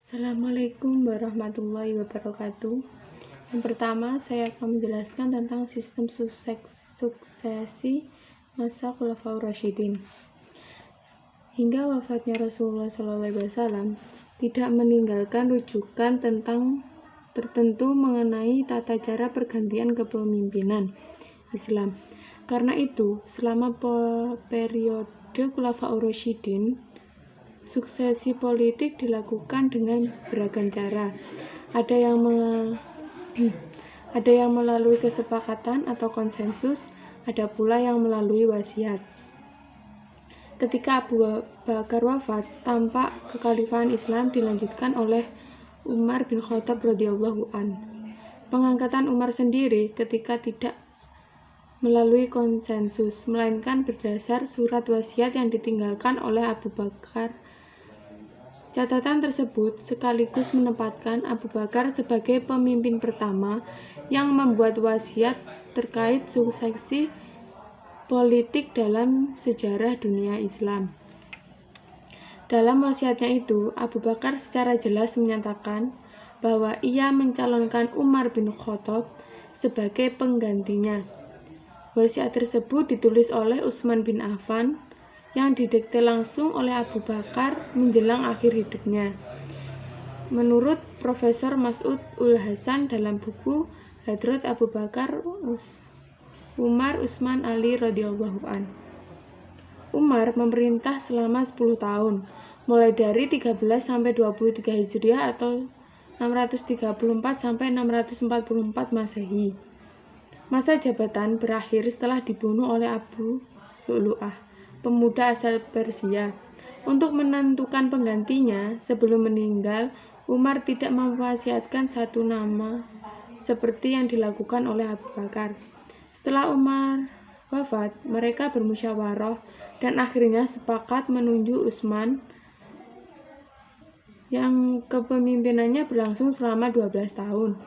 Assalamualaikum warahmatullahi wabarakatuh. Yang pertama, saya akan menjelaskan tentang sistem suksesi masa Khulafaur Rasyidin. Hingga wafatnya Rasulullah SAW tidak meninggalkan rujukan tentang tertentu mengenai tata cara pergantian kepemimpinan Islam. Karena itu, selama periode Khulafaur Rasyidin, suksesi politik dilakukan dengan beragam cara. Ada yang melalui kesepakatan atau konsensus, ada pula yang melalui wasiat. Ketika Abu Bakar wafat, tampak kekhalifahan Islam dilanjutkan oleh Umar bin Khattab radhiyallahu an. Pengangkatan Umar sendiri ketika tidak melalui konsensus, melainkan berdasar surat wasiat yang ditinggalkan oleh Abu Bakar. Catatan tersebut sekaligus menempatkan Abu Bakar sebagai pemimpin pertama yang membuat wasiat terkait suksesi politik dalam sejarah dunia Islam. Dalam wasiatnya itu, Abu Bakar secara jelas menyatakan bahwa ia mencalonkan Umar bin Khattab sebagai penggantinya. Wasiat tersebut ditulis oleh Utsman bin Affan yang didikte langsung oleh Abu Bakar menjelang akhir hidupnya. Menurut Profesor Mas'ud Ul-Hasan dalam buku Hadrat Abu Bakar Umar Utsman Ali radhiyallahu an. Umar memerintah selama 10 tahun, mulai dari 13 sampai 23 Hijriah atau 634 sampai 644 Masehi. Masa jabatan berakhir setelah dibunuh oleh Abu Lu'lu'ah, pemuda asal Persia. Untuk menentukan penggantinya sebelum meninggal, Umar tidak mewasiatkan satu nama seperti yang dilakukan oleh Abu Bakar. Setelah Umar wafat, mereka bermusyawarah dan akhirnya sepakat menunjuk Utsman yang kepemimpinannya berlangsung selama 12 tahun.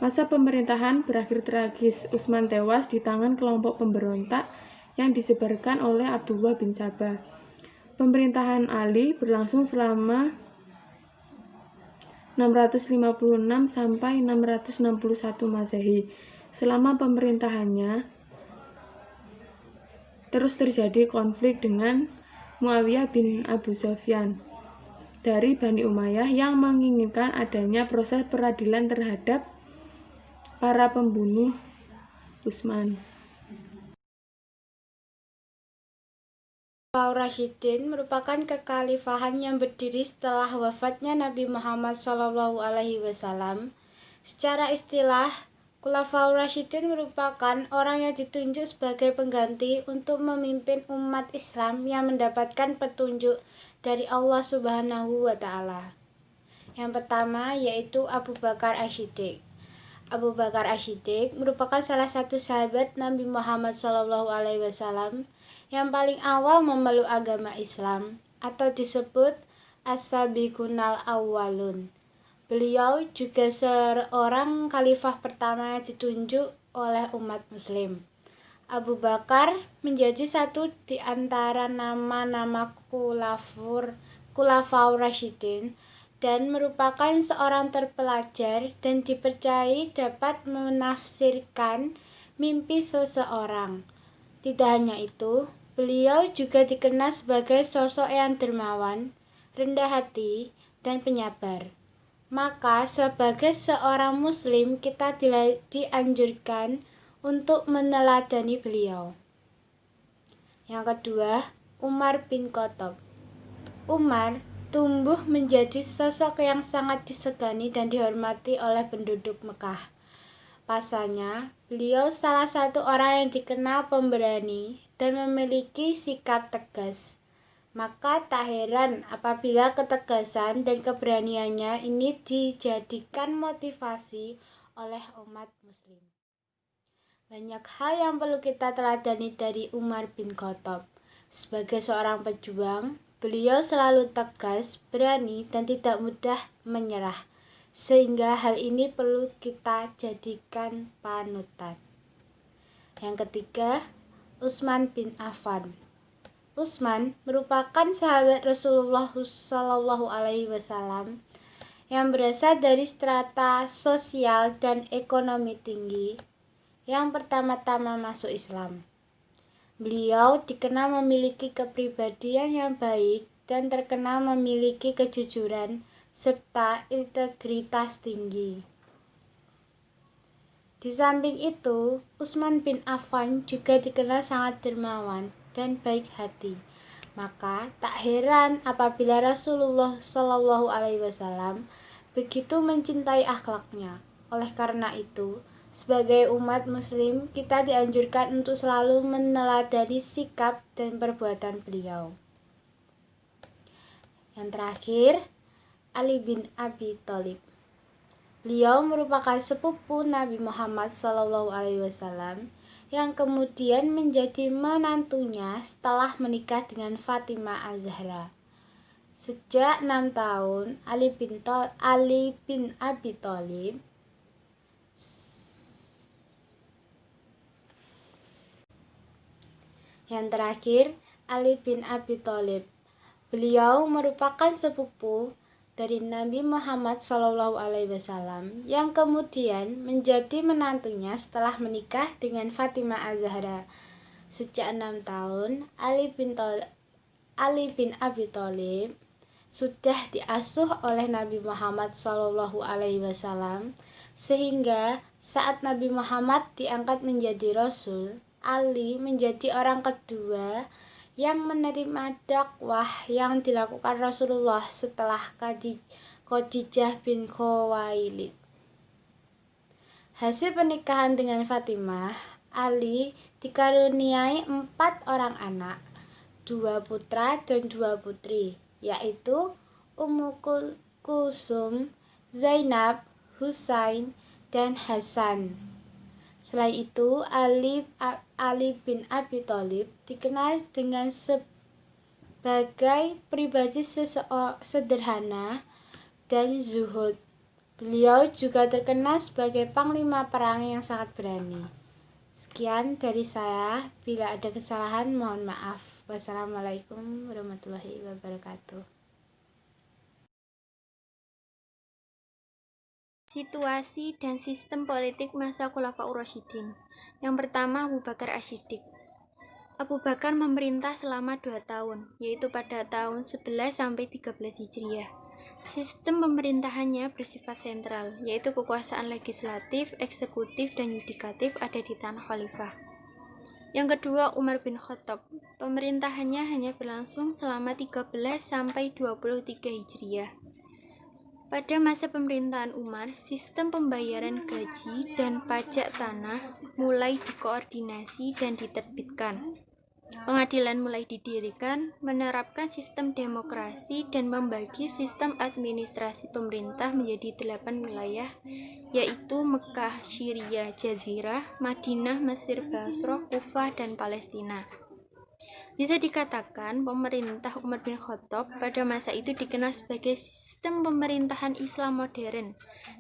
Masa pemerintahan berakhir tragis. Utsman tewas di tangan kelompok pemberontak yang disebarkan oleh Abdullah bin Sabah. Pemerintahan Ali berlangsung selama 656 sampai 661 Masehi. Selama pemerintahannya terus terjadi konflik dengan Muawiyah bin Abu Sufyan dari Bani Umayyah yang menginginkan adanya proses peradilan terhadap para pembunuh Utsman. Khulafaur Rasyidin merupakan kekhalifahan yang berdiri setelah wafatnya Nabi Muhammad SAW. Secara istilah, Khulafaur Rasyidin merupakan orang yang ditunjuk sebagai pengganti untuk memimpin umat Islam yang mendapatkan petunjuk dari Allah Subhanahu wa Ta'ala. Yang pertama yaitu Abu Bakar As-Siddiq. Abu Bakar As-Siddiq merupakan salah satu sahabat Nabi Muhammad SAW yang paling awal memeluk agama Islam atau disebut As-Sabiqunal Awwalun. Beliau juga seorang khalifah pertama yang ditunjuk oleh umat muslim. Abu Bakar menjadi satu di antara nama-nama Khulafaur Rasyidin dan merupakan seorang terpelajar dan dipercayai dapat menafsirkan mimpi seseorang. Tidak hanya itu, beliau juga dikenal sebagai sosok yang dermawan, rendah hati, dan penyabar. Maka sebagai seorang muslim kita dianjurkan untuk meneladani beliau. Yang kedua, Umar bin Khattab. Umar tumbuh menjadi sosok yang sangat disegani dan dihormati oleh penduduk Mekah. Pasalnya, beliau salah satu orang yang dikenal pemberani dan memiliki sikap tegas. Maka tak heran apabila ketegasan dan keberaniannya ini dijadikan motivasi oleh umat muslim. Banyak hal yang perlu kita teladani dari Umar bin Khattab. Sebagai seorang pejuang, beliau selalu tegas, berani, dan tidak mudah menyerah. Sehingga hal ini perlu kita jadikan panutan. Yang ketiga, Utsman bin Affan. Utsman merupakan sahabat Rasulullah SAW yang berasal dari strata sosial dan ekonomi tinggi yang pertama-tama masuk Islam. Beliau dikenal memiliki kepribadian yang baik dan terkenal memiliki kejujuran serta integritas tinggi. Di samping itu, Utsman bin Affan juga dikenal sangat dermawan dan baik hati. Maka tak heran apabila Rasulullah Shallallahu Alaihi Wasallam begitu mencintai akhlaknya. Oleh karena itu, sebagai umat Muslim, kita dianjurkan untuk selalu meneladani sikap dan perbuatan beliau. Yang terakhir, Ali bin Abi Thalib. Beliau merupakan sepupu Nabi Muhammad SAW yang kemudian menjadi menantunya setelah menikah dengan Fatimah Az-Zahra. Sejak 6 tahun, Ali bin Abi Thalib Yang terakhir, Ali bin Abi Thalib. Beliau merupakan sepupu dari Nabi Muhammad SAW yang kemudian menjadi menantunya setelah menikah dengan Fatimah Az-Zahra. Sejak 6 tahun, Ali bin Abi Thalib sudah diasuh oleh Nabi Muhammad SAW sehingga saat Nabi Muhammad diangkat menjadi Rasul, Ali menjadi orang kedua yang menerima dakwah yang dilakukan Rasulullah setelah Khadijah bin Khuwailid. Hasil pernikahan dengan Fatimah, Ali dikaruniai 4 orang anak, 2 putra dan 2 putri, yaitu Ummu Kulsum, Zainab, Husain, dan Hasan. Selain itu, Ali bin Abi Thalib dikenal dengan sebagai pribadi sederhana dan zuhud. Beliau juga terkenal sebagai panglima perang yang sangat berani. Sekian dari saya. Bila ada kesalahan, mohon maaf. Wassalamualaikum warahmatullahi wabarakatuh. Situasi dan sistem politik masa Khulafaur Rasyidin. Yang pertama, Abu Bakar As-Siddiq. Abu Bakar memerintah selama 2 tahun, yaitu pada tahun 11 sampai 13 Hijriah. Sistem pemerintahannya bersifat sentral, yaitu kekuasaan legislatif, eksekutif, dan yudikatif ada di tanah khalifah. Yang kedua, Umar bin Khattab. Pemerintahannya hanya berlangsung selama 13 sampai 23 Hijriah. Pada masa pemerintahan Umar, sistem pembayaran gaji dan pajak tanah mulai dikoordinasi dan diterbitkan. Pengadilan mulai didirikan, menerapkan sistem demokrasi dan membagi sistem administrasi pemerintah menjadi 8 wilayah, yaitu Mekah, Syria, Jazirah, Madinah, Mesir, Basrah, Kufah, dan Palestina. Bisa dikatakan pemerintah Umar bin Khattab pada masa itu dikenal sebagai sistem pemerintahan Islam modern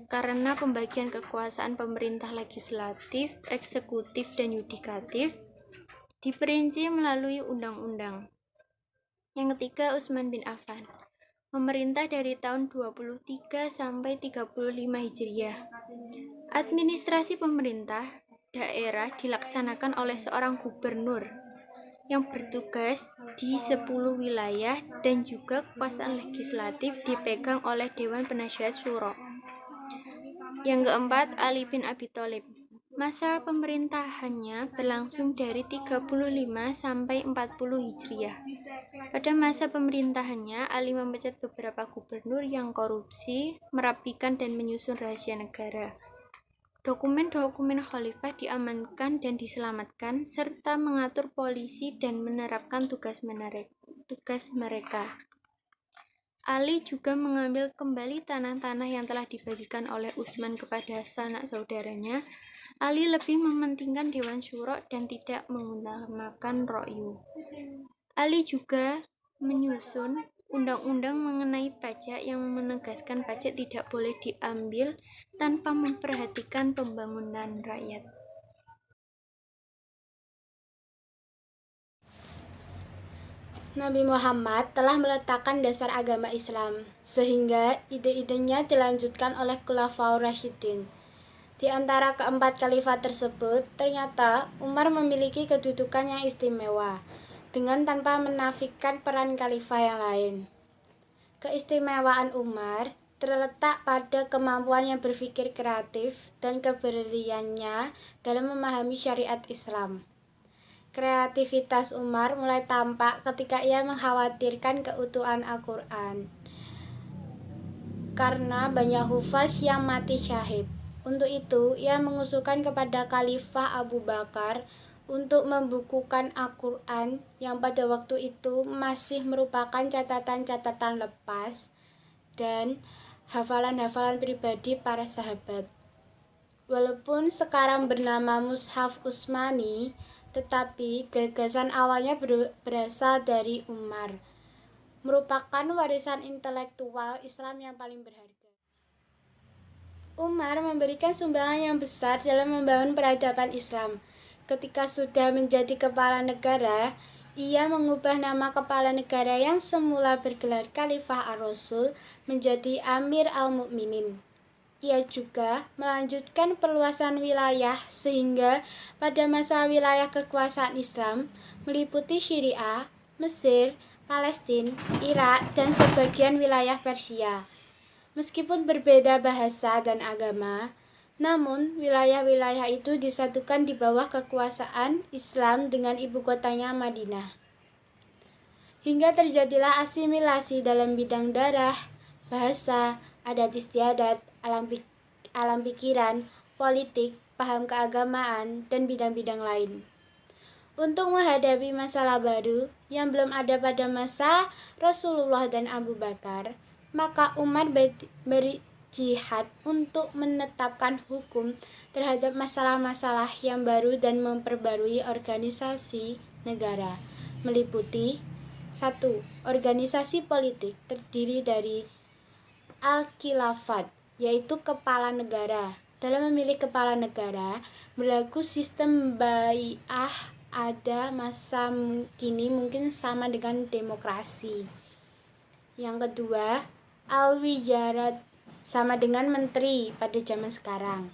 karena pembagian kekuasaan pemerintah legislatif, eksekutif, dan yudikatif diperinci melalui undang-undang. Yang ketiga, Utsman bin Affan. Memerintah dari tahun 23 sampai 35 Hijriah. Administrasi pemerintah daerah dilaksanakan oleh seorang gubernur yang bertugas di 10 wilayah dan juga kekuasaan legislatif dipegang oleh Dewan Penasihat Syuro. Yang keempat, Ali bin Abi Thalib. Masa pemerintahannya berlangsung dari 35 sampai 40 Hijriah. Pada masa pemerintahannya, Ali memecat beberapa gubernur yang korupsi, merapikan dan menyusun rahasia negara. Dokumen-dokumen khalifah diamankan dan diselamatkan, serta mengatur polisi dan menerapkan tugas mereka. Ali juga mengambil kembali tanah-tanah yang telah dibagikan oleh Utsman kepada sanak saudaranya. Ali lebih mementingkan Dewan Syuro dan tidak mengutamakan ra'yu. Ali juga menyusun undang-undang mengenai pajak yang menegaskan pajak tidak boleh diambil tanpa memperhatikan pembangunan rakyat. Nabi Muhammad telah meletakkan dasar agama Islam, sehingga ide-idenya dilanjutkan oleh Khulafaur Rasyidin. Di antara keempat khalifah tersebut, ternyata Umar memiliki kedudukan yang istimewa, dengan tanpa menafikan peran khalifah yang lain. Keistimewaan Umar terletak pada kemampuan yang berpikir kreatif dan keberaniannya dalam memahami syariat Islam. Kreativitas Umar mulai tampak ketika ia mengkhawatirkan keutuhan Al-Quran karena banyak hufaz yang mati syahid. Untuk itu, ia mengusulkan kepada Khalifah Abu Bakar untuk membukukan Al-Quran yang pada waktu itu masih merupakan catatan-catatan lepas dan hafalan-hafalan pribadi para sahabat. Walaupun sekarang bernama Mushaf Utsmani, tetapi gagasan awalnya berasal dari Umar, merupakan warisan intelektual Islam yang paling berharga. Umar memberikan sumbangan yang besar dalam membangun peradaban Islam. Ketika sudah menjadi kepala negara, ia mengubah nama kepala negara yang semula bergelar Khalifah Ar-Rasul menjadi Amir Al-Mukminin. Ia juga melanjutkan perluasan wilayah sehingga pada masa wilayah kekuasaan Islam meliputi Syria, Mesir, Palestina, Irak, dan sebagian wilayah Persia. Meskipun berbeda bahasa dan agama, namun wilayah-wilayah itu disatukan di bawah kekuasaan Islam dengan ibu kotanya Madinah. Hingga terjadilah asimilasi dalam bidang darah, bahasa, adat istiadat, alam pikiran, politik, paham keagamaan, dan bidang-bidang lain. Untuk menghadapi masalah baru yang belum ada pada masa Rasulullah dan Abu Bakar, maka Umar berjihad untuk menetapkan hukum terhadap masalah-masalah yang baru dan memperbarui organisasi negara, meliputi 1. Organisasi politik terdiri dari Al-Khilafat, yaitu kepala negara. Dalam memilih kepala negara, berlaku sistem bai'ah ada masa kini mungkin sama dengan demokrasi. Yang kedua, Al-Wijarat, sama dengan menteri pada zaman sekarang.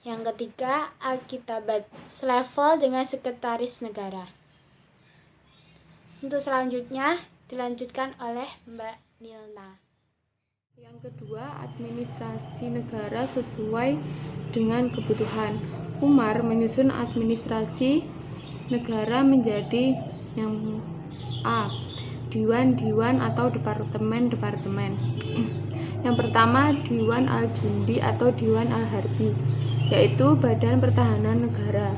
Yang ketiga, Al-Kitabat, selevel dengan sekretaris negara. Untuk selanjutnya, dilanjutkan oleh Mbak Nilna. Yang kedua, administrasi negara sesuai dengan kebutuhan. Umar menyusun administrasi negara menjadi yang A. Diwan-diwan atau departemen-departemen. Yang pertama, Diwan Al-Jundi atau Diwan Al-Harbi, yaitu badan pertahanan negara,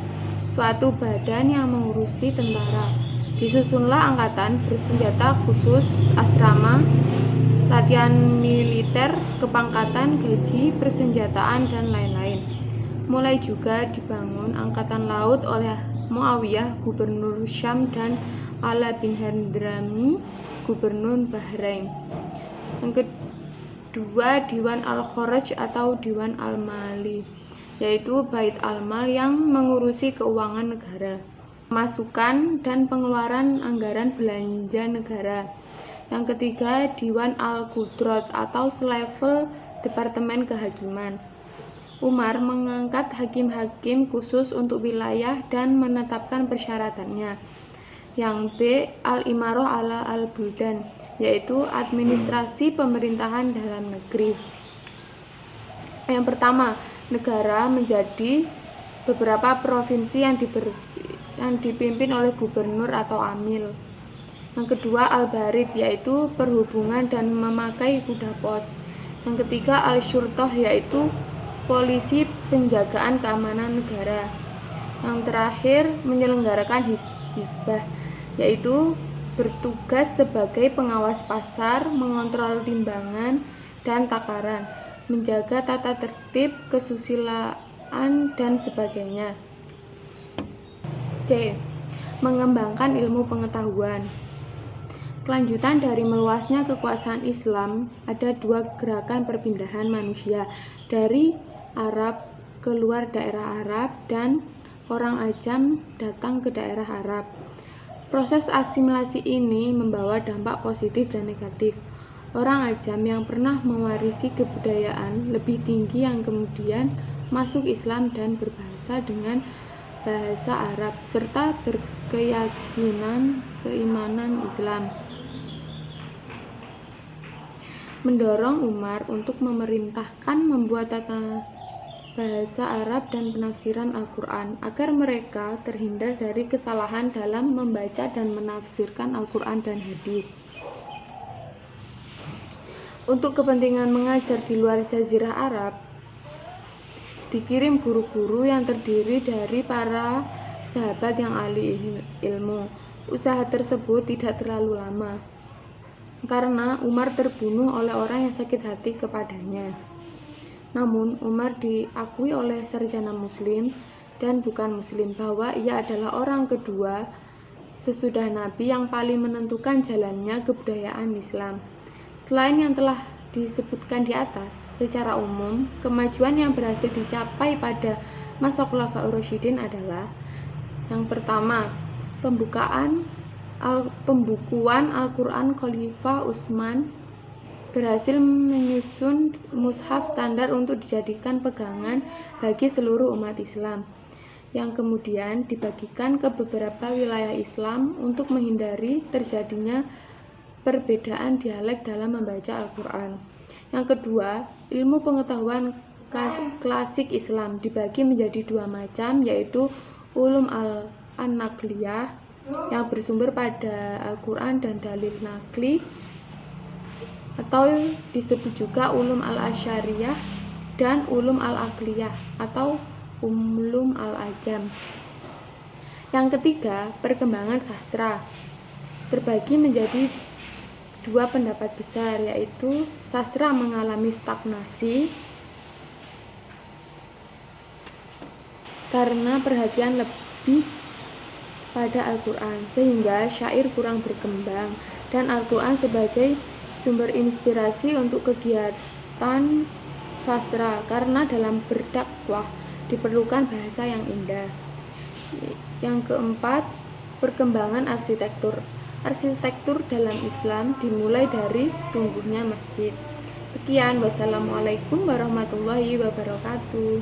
suatu badan yang mengurusi tentara. Disusunlah angkatan bersenjata khusus, asrama, latihan militer, kepangkatan, gaji, persenjataan, dan lain-lain. Mulai juga dibangun angkatan laut oleh Muawiyah, gubernur Syam, dan Ala bin Hadrami, gubernur Bahrain. Yang kedua, Diwan Al-Kharaj atau Diwan Al-Mali, yaitu Bait Al-Mal yang mengurusi keuangan negara, masukan dan pengeluaran anggaran belanja negara. Yang ketiga, Diwan Al-Qudrat atau selevel Departemen Kehakiman. Umar mengangkat hakim-hakim khusus untuk wilayah dan menetapkan persyaratannya. Yang B, Al-Imarah ala Al-Buldan, yaitu administrasi pemerintahan dalam negeri. Yang pertama, negara menjadi beberapa provinsi yang dipimpin oleh gubernur atau amil. Yang kedua, Al-Barid, yaitu perhubungan dan memakai kuda pos. Yang ketiga, Al-Syurtoh, yaitu polisi penjagaan keamanan negara. Yang terakhir, menyelenggarakan Hizbah, yaitu bertugas sebagai pengawas pasar, mengontrol timbangan dan takaran, menjaga tata tertib, kesusilaan, dan sebagainya. C. Mengembangkan ilmu pengetahuan. Kelanjutan dari meluasnya kekuasaan Islam, ada dua gerakan perpindahan manusia dari Arab keluar daerah Arab dan orang Ajam datang ke daerah Arab. Proses asimilasi ini membawa dampak positif dan negatif. Orang ajam yang pernah mewarisi kebudayaan lebih tinggi yang kemudian masuk Islam dan berbahasa dengan bahasa Arab serta keimanan Islam, mendorong Umar untuk memerintahkan membuat tata bahasa Arab dan penafsiran Al-Quran agar mereka terhindar dari kesalahan dalam membaca dan menafsirkan Al-Quran dan hadis. Untuk kepentingan mengajar di luar Jazirah Arab, dikirim guru-guru yang terdiri dari para sahabat yang ahli ilmu. Usaha tersebut tidak terlalu lama, karena Umar terbunuh oleh orang yang sakit hati kepadanya. Namun, Umar diakui oleh sarjana muslim dan bukan muslim bahwa ia adalah orang kedua sesudah Nabi yang paling menentukan jalannya kebudayaan Islam. Selain yang telah disebutkan di atas, secara umum, kemajuan yang berhasil dicapai pada masa Khulafaur Rasyidin adalah: yang pertama, pembukuan Al-Quran. Khalifah Utsman berhasil menyusun mushaf standar untuk dijadikan pegangan bagi seluruh umat Islam, yang kemudian dibagikan ke beberapa wilayah Islam untuk menghindari terjadinya perbedaan dialek dalam membaca Al-Quran. Yang kedua, ilmu pengetahuan klasik Islam dibagi menjadi dua macam, yaitu ulum an-naqliyah yang bersumber pada Al-Quran dan dalil nakli, atau disebut juga ulum al-asyariyah, dan ulum al-aqliyah atau ulum al-ajam. Yang ketiga, perkembangan sastra terbagi menjadi dua pendapat besar, yaitu sastra mengalami stagnasi karena perhatian lebih pada Al-Quran, sehingga syair kurang berkembang, dan Al-Quran sebagai sumber inspirasi untuk kegiatan sastra, karena dalam berdakwah diperlukan bahasa yang indah. Yang keempat, perkembangan arsitektur. Arsitektur dalam Islam dimulai dari tumbuhnya masjid. Sekian, wassalamualaikum warahmatullahi wabarakatuh.